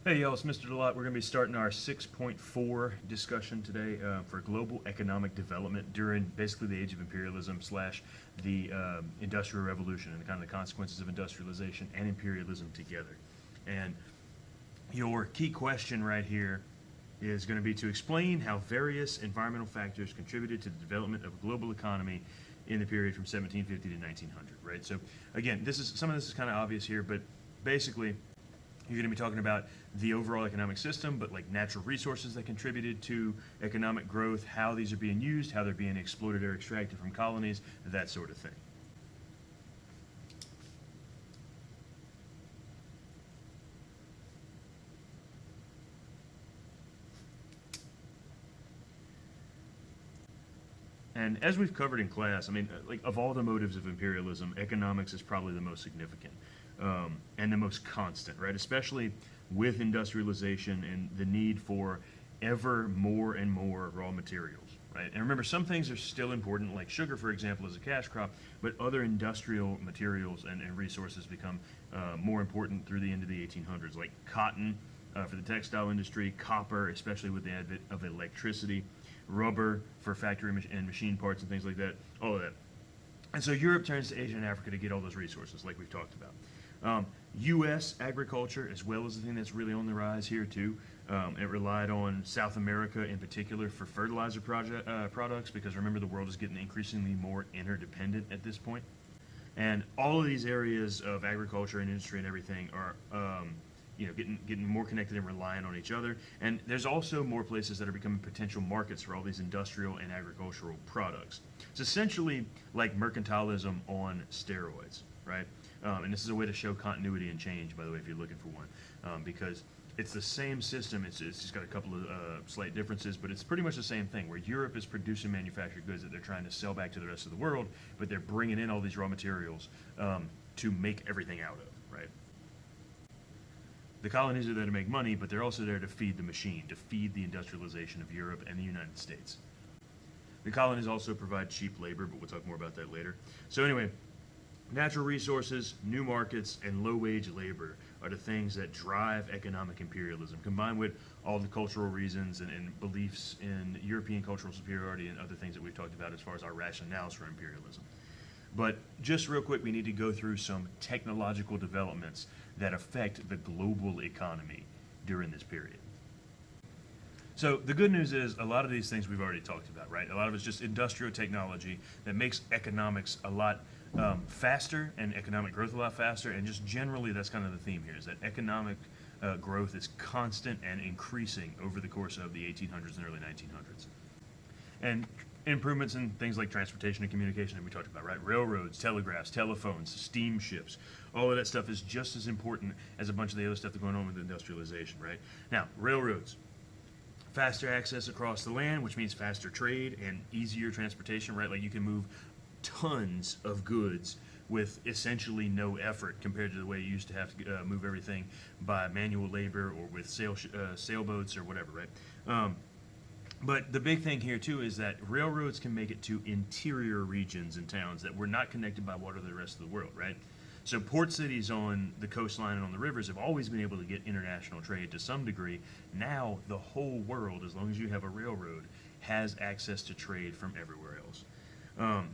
Hey y'all, it's Mr. Delott. We're going to be starting our 6.4 discussion today for global economic development during basically the age of imperialism slash the Industrial Revolution and kind of the consequences of industrialization and imperialism together. And your key question right here is going to be to explain how various environmental factors contributed to the development of a global economy in the period from 1750 to 1900, right? So again, some of this is kind of obvious here, but basically you're going to be talking about the overall economic system, but like natural resources that contributed to economic growth, how these are being used, how they're being exploited or extracted from colonies, that sort of thing. And as we've covered in class, I mean, like of all the motives of imperialism, economics is probably the most significant and the most constant, right? Especially with industrialization and the need for ever more and more raw materials, right? And remember, some things are still important, like sugar, for example, is a cash crop, but other industrial materials and resources become more important through the end of the 1800s, like cotton for the textile industry, copper, especially with the advent of electricity, rubber for factory and machine parts and things like that, all of that. And so Europe turns to Asia and Africa to get all those resources, like we've talked about. U.S. agriculture, as well as the thing that's really on the rise here too. It relied on South America in particular for fertilizer products, because remember, the world is getting increasingly more interdependent at this point. And all of these areas of agriculture and industry and everything are getting more connected and reliant on each other. And there's also more places that are becoming potential markets for all these industrial and agricultural products. It's essentially like mercantilism on steroids, right? And this is a way to show continuity and change, by the way, if you're looking for one, because it's the same system. It's just got a couple of slight differences, but it's pretty much the same thing, where Europe is producing manufactured goods that they're trying to sell back to the rest of the world, but they're bringing in all these raw materials to make everything out of, right? The colonies are there to make money, but they're also there to feed the machine, to feed the industrialization of Europe and the United States. The colonies also provide cheap labor, but we'll talk more about that later. So anyway, natural resources, new markets, and low-wage labor are the things that drive economic imperialism, combined with all the cultural reasons and beliefs in European cultural superiority and other things that we've talked about as far as our rationales for imperialism. But just real quick, we need to go through some technological developments that affect the global economy during this period. So the good news is a lot of these things we've already talked about, right? A lot of it's just industrial technology that makes economics a lot faster and economic growth a lot faster. And just generally, that's kind of the theme here, is that economic growth is constant and increasing over the course of the 1800s and early 1900s. And improvements in things like transportation and communication that we talked about, right? Railroads, telegraphs, telephones, steamships, all of that stuff is just as important as a bunch of the other stuff that's going on with industrialization, right? Now, railroads, faster access across the land, which means faster trade and easier transportation, right? Like you can move tons of goods with essentially no effort compared to the way you used to have to move everything by manual labor or with sailboats or whatever, right? But the big thing here too is that railroads can make it to interior regions and towns that were not connected by water to the rest of the world, right? So port cities on the coastline and on the rivers have always been able to get international trade to some degree. Now the whole world, as long as you have a railroad, has access to trade from everywhere else.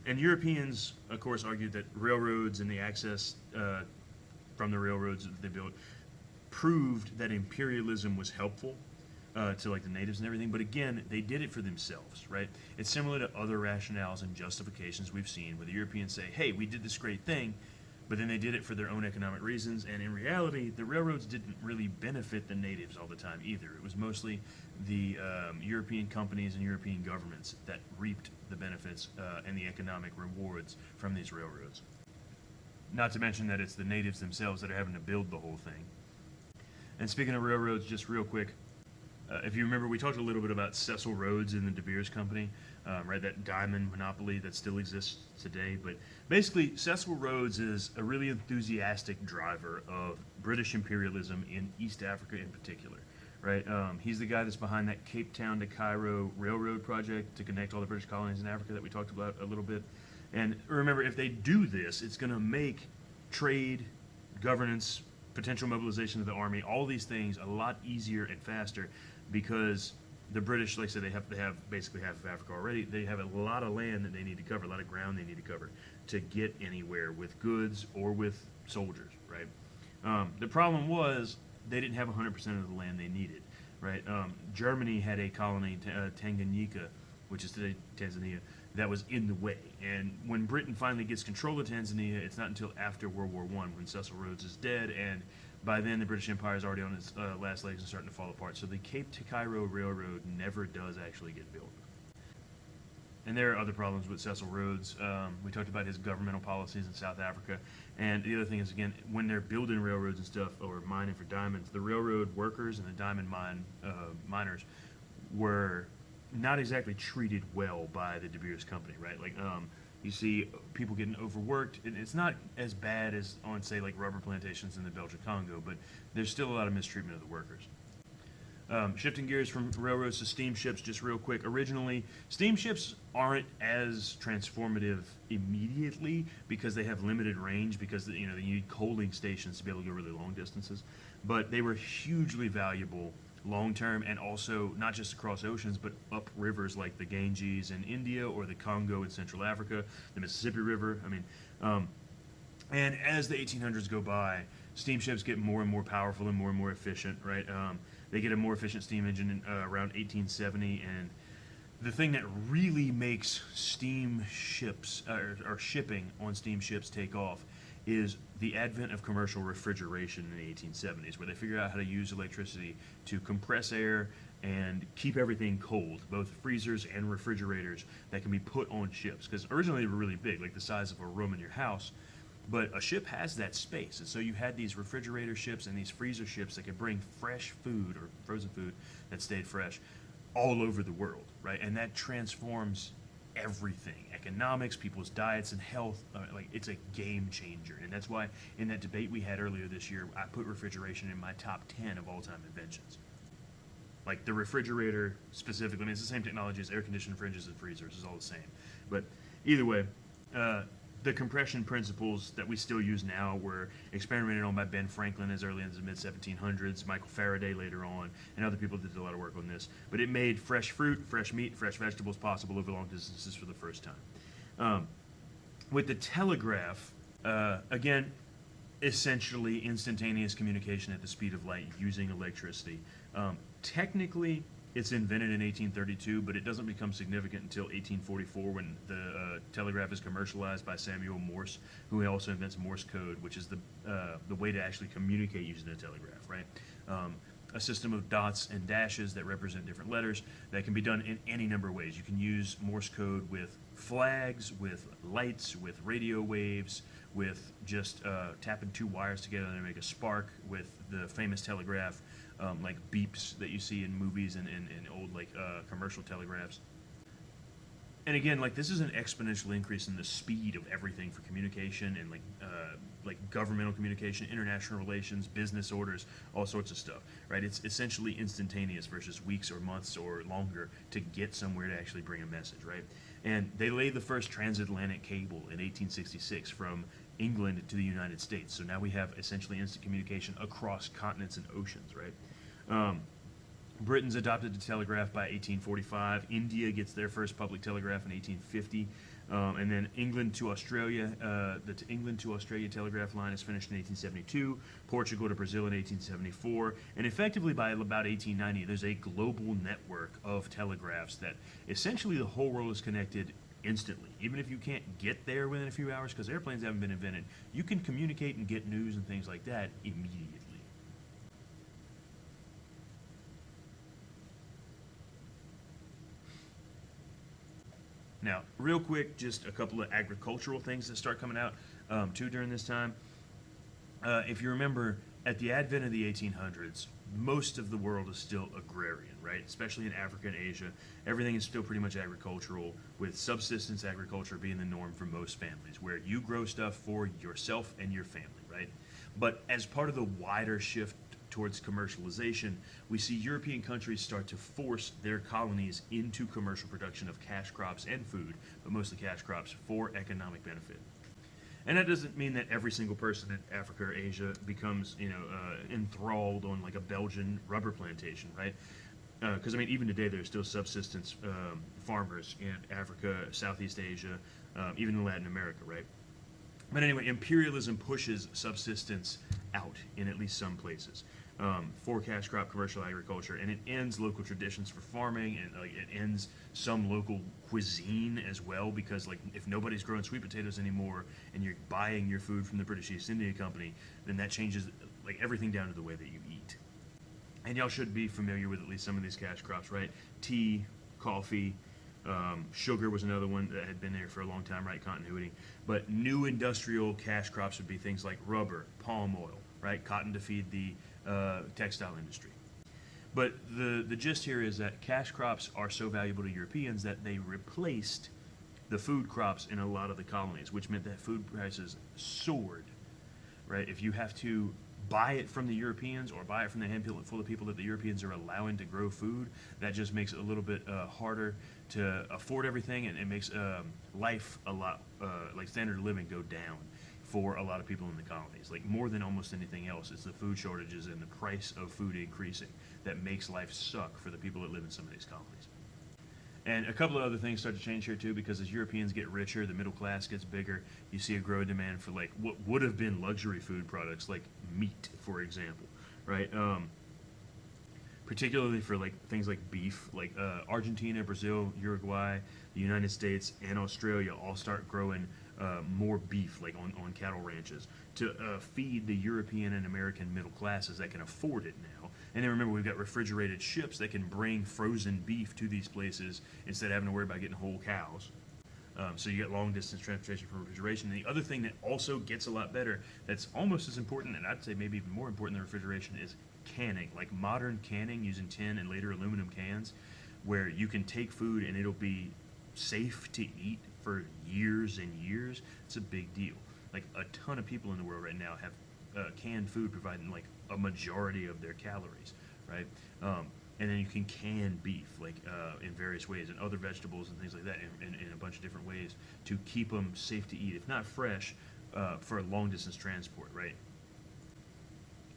And Europeans, of course, argued that railroads and the access from the railroads that they built proved that imperialism was helpful to like the natives and everything, but again, they did it for themselves, right? It's similar to other rationales and justifications we've seen where the Europeans say, hey, we did this great thing, but then they did it for their own economic reasons, and in reality, the railroads didn't really benefit the natives all the time either. It was mostly the European companies and European governments that reaped the benefits and the economic rewards from these railroads. Not to mention that it's the natives themselves that are having to build the whole thing. And speaking of railroads, just real quick, if you remember, we talked a little bit about Cecil Rhodes and the De Beers Company, right? That diamond monopoly that still exists today. But basically, Cecil Rhodes is a really enthusiastic driver of British imperialism in East Africa in particular, right? He's the guy that's behind that Cape Town to Cairo railroad project to connect all the British colonies in Africa that we talked about a little bit. And remember, if they do this, it's going to make trade, governance, potential mobilization of the army, all these things a lot easier and faster because the British, like I said, they have basically half of Africa already. They have a lot of land that they need to cover, a lot of ground they need to cover to get anywhere with goods or with soldiers, right? The problem was they didn't have 100% of the land they needed, right? Germany had a colony, Tanganyika, which is today Tanzania, that was in the way. And when Britain finally gets control of Tanzania, it's not until after World War I when Cecil Rhodes is dead, and by then the British Empire is already on its last legs and starting to fall apart. So the Cape to Cairo Railroad never does actually get built. And there are other problems with Cecil Rhodes. We talked about his governmental policies in South Africa. And the other thing is, again, when they're building railroads and stuff, or mining for diamonds, the railroad workers and the diamond miners were not exactly treated well by the De Beers Company, right? Like, you see people getting overworked. It's not as bad as on, say, like rubber plantations in the Belgian Congo, but there's still a lot of mistreatment of the workers. Shifting gears from railroads to steamships, just real quick. Originally, steamships aren't as transformative immediately because they have limited range, because you need coaling stations to be able to go really long distances. But they were hugely valuable long term, and also not just across oceans, but up rivers like the Ganges in India or the Congo in Central Africa, the Mississippi River. And as the 1800s go by, steamships get more and more powerful and more efficient, right? They get a more efficient steam engine in, around 1870, and the thing that really makes steamships or shipping on steamships take off is the advent of commercial refrigeration in the 1870s, where they figure out how to use electricity to compress air and keep everything cold, both freezers and refrigerators that can be put on ships. Because originally they were really big, like the size of a room in your house, but a ship has that space. And so you had these refrigerator ships and these freezer ships that could bring fresh food or frozen food that stayed fresh all over the world, right? And that transforms everything, economics, people's diets, and health. It's a game changer. And that's why in that debate we had earlier this year, I put refrigeration in my top 10 of all-time inventions. Like the refrigerator specifically, it's the same technology as air conditioned fridges and freezers, it's all the same. But either way, the compression principles that we still use now were experimented on by Ben Franklin as early as the mid-1700s, Michael Faraday later on, and other people did a lot of work on this. But it made fresh fruit, fresh meat, fresh vegetables possible over long distances for the first time. With the telegraph, again, essentially instantaneous communication at the speed of light using electricity. Technically, it's invented in 1832, but it doesn't become significant until 1844 when the telegraph is commercialized by Samuel Morse, who also invents Morse code, which is the way to actually communicate using a telegraph, right? A system of dots and dashes that represent different letters that can be done in any number of ways. You can use Morse code with flags, with lights, with radio waves, with just tapping two wires together to make a spark, with the famous telegraph, like beeps that you see in movies and old commercial telegraphs. And again, this is an exponential increase in the speed of everything for communication and governmental communication, international relations, business orders, all sorts of stuff, right? It's essentially instantaneous versus weeks or months or longer to get somewhere to actually bring a message, right? And they laid the first transatlantic cable in 1866 from England to the United States. So now we have essentially instant communication across continents and oceans, right? Britain's adopted the telegraph by 1845. India gets their first public telegraph in 1850. And then England to Australia, the England to Australia telegraph line is finished in 1872. Portugal to Brazil in 1874. And effectively by about 1890, there's a global network of telegraphs that essentially the whole world is connected instantly. Even if you can't get there within a few hours because airplanes haven't been invented, you can communicate and get news and things like that immediately. Now, real quick, just a couple of agricultural things that start coming out too during this time. If you remember, at the advent of the 1800s, most of the world is still agrarian, right? Especially in Africa and Asia, everything is still pretty much agricultural, with subsistence agriculture being the norm for most families, where you grow stuff for yourself and your family, right? But as part of the wider shift towards commercialization, we see European countries start to force their colonies into commercial production of cash crops and food, but mostly cash crops, for economic benefit. And that doesn't mean that every single person in Africa or Asia becomes, enthralled on like a Belgian rubber plantation, right? Because I mean, even today, there's still subsistence farmers in Africa, Southeast Asia, even in Latin America, right? But anyway, imperialism pushes subsistence out in at least some places for cash crop commercial agriculture, and it ends local traditions for farming, and like it ends some local cuisine as well, because like if nobody's growing sweet potatoes anymore and you're buying your food from the British East India Company, then that changes like everything down to the way that you eat. And y'all should be familiar with at least some of these cash crops, right? Tea, coffee, sugar was another one that had been there for a long time, right? Continuity. But new industrial cash crops would be things like rubber, palm oil, right? Cotton to feed the textile industry. But the gist here is that cash crops are so valuable to Europeans that they replaced the food crops in a lot of the colonies, which meant that food prices soared, right? If you have to buy it from the Europeans or buy it from the handful of people that the Europeans are allowing to grow food, that just makes it a little bit harder to afford everything, and it makes life a lot, like standard of living go down for a lot of people in the colonies. Like more than almost anything else, it's the food shortages and the price of food increasing that makes life suck for the people that live in some of these colonies. And a couple of other things start to change here too, because as Europeans get richer, the middle class gets bigger. You see a growing demand for like what would have been luxury food products, like meat, for example, right? Particularly for like things like beef, like Argentina, Brazil, Uruguay, the United States, and Australia all start growing more beef, like on cattle ranches, to feed the European and American middle classes that can afford it now. And then remember, we've got refrigerated ships that can bring frozen beef to these places instead of having to worry about getting whole cows. So you get long distance transportation for refrigeration. And the other thing that also gets a lot better, that's almost as important, and I'd say maybe even more important than refrigeration, is canning. Like modern canning using tin and later aluminum cans, where you can take food and it'll be safe to eat for years and years. It's a big deal. Like a ton of people in the world right now have canned food providing like a majority of their calories, right? And then you can can beef like in various ways, and other vegetables and things like that in a bunch of different ways to keep them safe to eat, if not fresh, for long distance transport, right?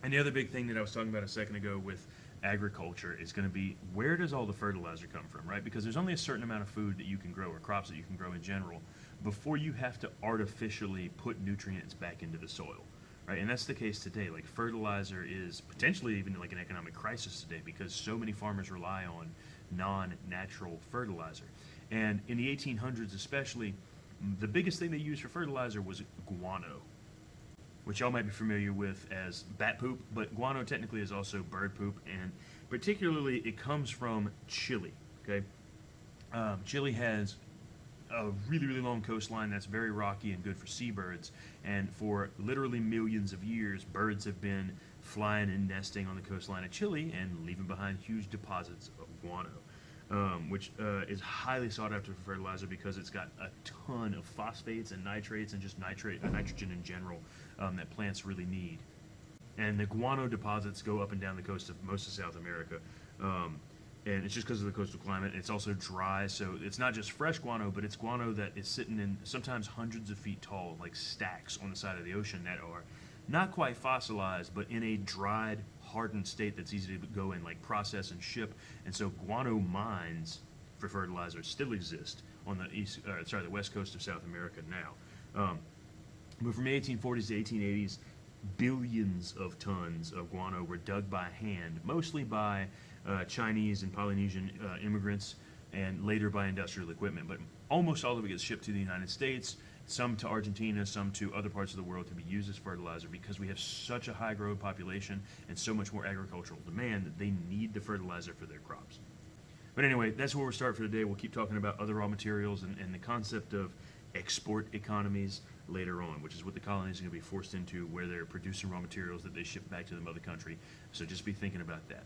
And the other big thing that I was talking about a second ago with agriculture is going to be, where does all the fertilizer come from, right? Because there's only a certain amount of food that you can grow, or crops that you can grow in general, before you have to artificially put nutrients back into the soil, right? And that's the case today. Like fertilizer is potentially even like an economic crisis today, because so many farmers rely on non-natural fertilizer. And in the 1800s especially, the biggest thing they used for fertilizer was guano, which y'all might be familiar with as bat poop, but guano technically is also bird poop, and particularly it comes from Chile, okay? Chile has a really, really long coastline that's very rocky and good for seabirds, and for literally millions of years, birds have been flying and nesting on the coastline of Chile and leaving behind huge deposits of guano. Which is highly sought after for fertilizer because it's got a ton of phosphates and nitrates and just nitrogen in general that plants really need. And the guano deposits go up and down the coast of most of South America. And it's just because of the coastal climate. It's also dry, so it's not just fresh guano, but it's guano that is sitting in sometimes hundreds of feet tall, like stacks on the side of the ocean that are not quite fossilized, but in a dried, hardened state that's easy to go and like process and ship. And so guano mines for fertilizer still exist on the west coast of South America now. But from the 1840s to 1880s, billions of tons of guano were dug by hand, mostly by Chinese and Polynesian immigrants, and later by industrial equipment. But almost all of it gets shipped to the United States, some to Argentina, some to other parts of the world to be used as fertilizer, because we have such a high growing population and so much more agricultural demand that they need the fertilizer for their crops. But anyway, that's where we'll start for today. We'll keep talking about other raw materials and the concept of export economies later on, which is what the colonies are going to be forced into, where they're producing raw materials that they ship back to the mother country. So just be thinking about that.